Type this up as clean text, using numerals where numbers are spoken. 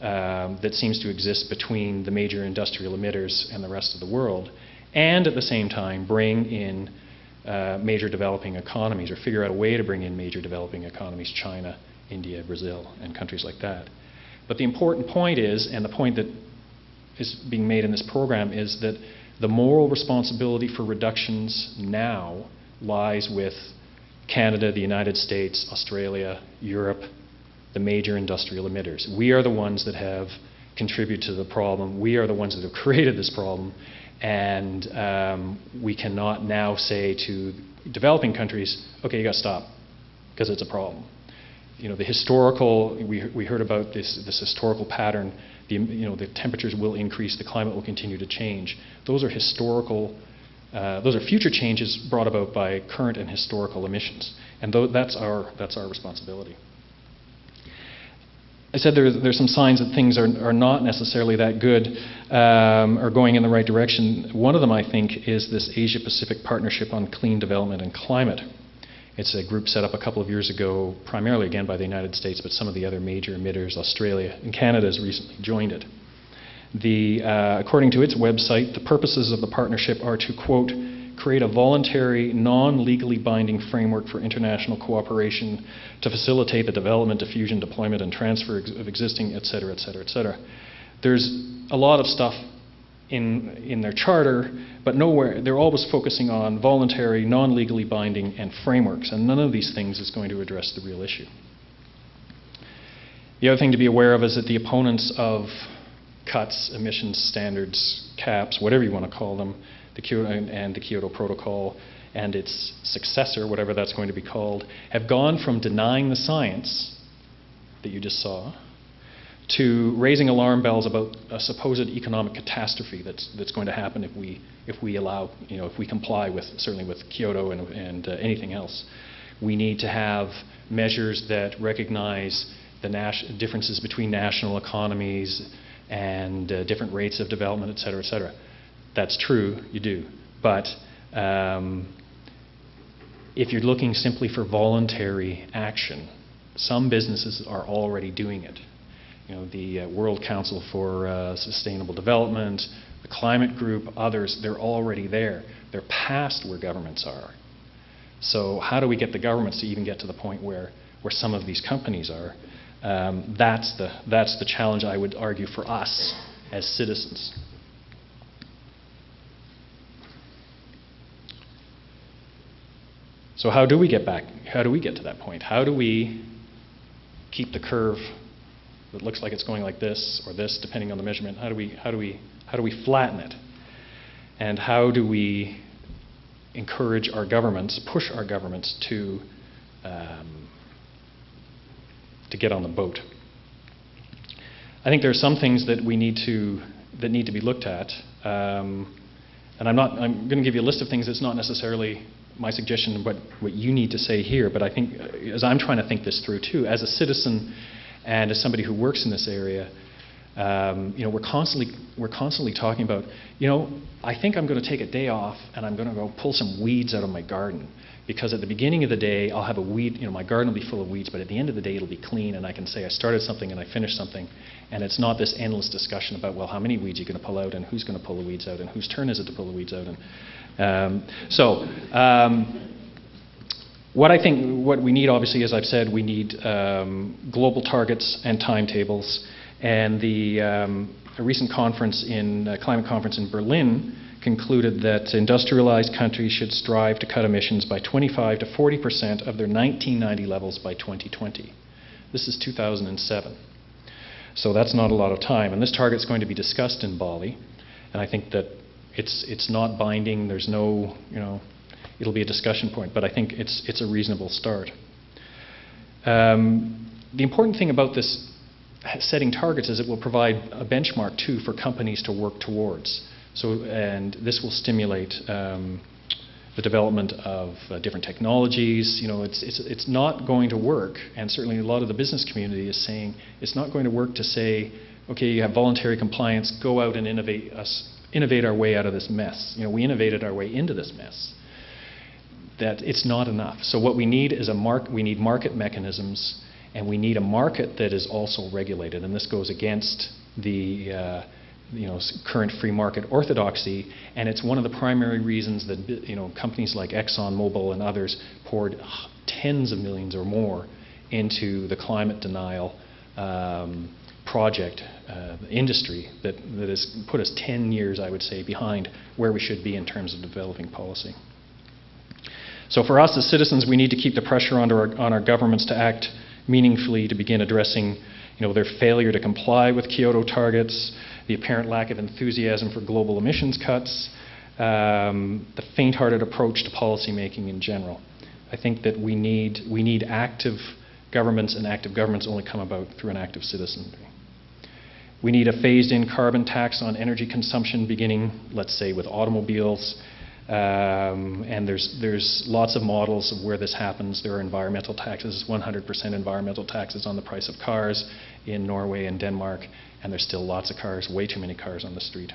that seems to exist between the major industrial emitters and the rest of the world, and at the same time bring in major developing economies, or figure out a way to bring in major developing economies, China, India, Brazil, and countries like that. But the important point is, and the point that is being made in this program, is that the moral responsibility for reductions now lies with Canada, the United States, Australia, Europe, the major industrial emitters. We are the ones that have contributed to the problem. We are the ones that have created this problem. And we cannot now say to developing countries, okay, you got to stop, because it's a problem. You know, the historical, we heard about this historical pattern, the temperatures will increase, the climate will continue to change. Those are historical, those are future changes brought about by current and historical emissions. And that's our responsibility. I said there's some signs that things are not necessarily that good or going in the right direction. One of them, I think, is this Asia-Pacific Partnership on Clean Development and Climate. It's a group set up a couple of years ago, primarily again by the United States, but some of the other major emitters, Australia and Canada has recently joined it. According to its website, the purposes of the partnership are to, quote, create a voluntary, non-legally binding framework for international cooperation to facilitate the development, diffusion, deployment, and transfer of existing, et cetera, et cetera, et cetera. There's a lot of stuff in their charter, but nowhere, they're always focusing on voluntary, non-legally binding, and frameworks, and none of these things is going to address the real issue. The other thing to be aware of is that the opponents of cuts, emissions standards, caps, whatever you want to call them, the Kyoto Protocol and its successor, whatever that's going to be called, have gone from denying the science that you just saw to raising alarm bells about a supposed economic catastrophe that's going to happen if we allow, if we comply with, certainly with Kyoto and anything else. We need to have measures that recognize the differences between national economies and different rates of development, et cetera, et cetera. That's true, you do. But if you're looking simply for voluntary action, some businesses are already doing it. You know, the World Council for Sustainable Development, the Climate Group, others, they're already there. They're past where governments are. So how do we get the governments to even get to the point where some of these companies are? That's the challenge, I would argue, for us as citizens. So how do we get back? How do we get to that point? How do we keep the curve that looks like it's going like this or this, depending on the measurement? How do we flatten it? And how do we encourage our governments, push our governments to get on the boat? I think there are some things that need to be looked at, and I'm going to give you a list of things that's not necessarily my suggestion, what you need to say here, but I think as I'm trying to think this through too, as a citizen and as somebody who works in this area, we're constantly talking about, I think I'm going to take a day off and I'm going to go pull some weeds out of my garden, because at the beginning of the day I'll have a weed, my garden will be full of weeds, but at the end of the day it'll be clean, and I can say I started something and I finished something, and it's not this endless discussion about, well, how many weeds are you going to pull out, and who's going to pull the weeds out, and whose turn is it to pull the weeds out. What we need, obviously, as I've said, we need global targets and timetables. And a recent conference climate conference in Berlin concluded that industrialized countries should strive to cut emissions by 25 to 40% of their 1990 levels by 2020. This is 2007. So that's not a lot of time. And this target's going to be discussed in Bali. And I think that it's not binding. There's no, it'll be a discussion point, but I think it's a reasonable start. The important thing about this setting targets is it will provide a benchmark too for companies to work towards. And this will stimulate the development of different technologies. It's not going to work, and certainly a lot of the business community is saying it's not going to work to say, okay, you have voluntary compliance, go out and innovate our way out of this mess. We innovated our way into this mess. That it's not enough. So what we need is we need market mechanisms, And we need a market that is also regulated. And this goes against the current free market orthodoxy, and it's one of the primary reasons that companies like ExxonMobil and others poured tens of millions or more into the climate denial project industry that has put us 10 years, I would say, behind where we should be in terms of developing policy. So for us as citizens, we need to keep the pressure on our governments to act meaningfully, to begin addressing their failure to comply with Kyoto targets, the apparent lack of enthusiasm for global emissions cuts, the faint-hearted approach to policymaking in general. I think that we need active governments, and active governments only come about through an active citizenry. We need a phased-in carbon tax on energy consumption, beginning, let's say, with automobiles. And there's lots of models of where this happens. There are environmental taxes, 100% environmental taxes on the price of cars in Norway and Denmark, and there's still lots of cars, way too many cars on the street.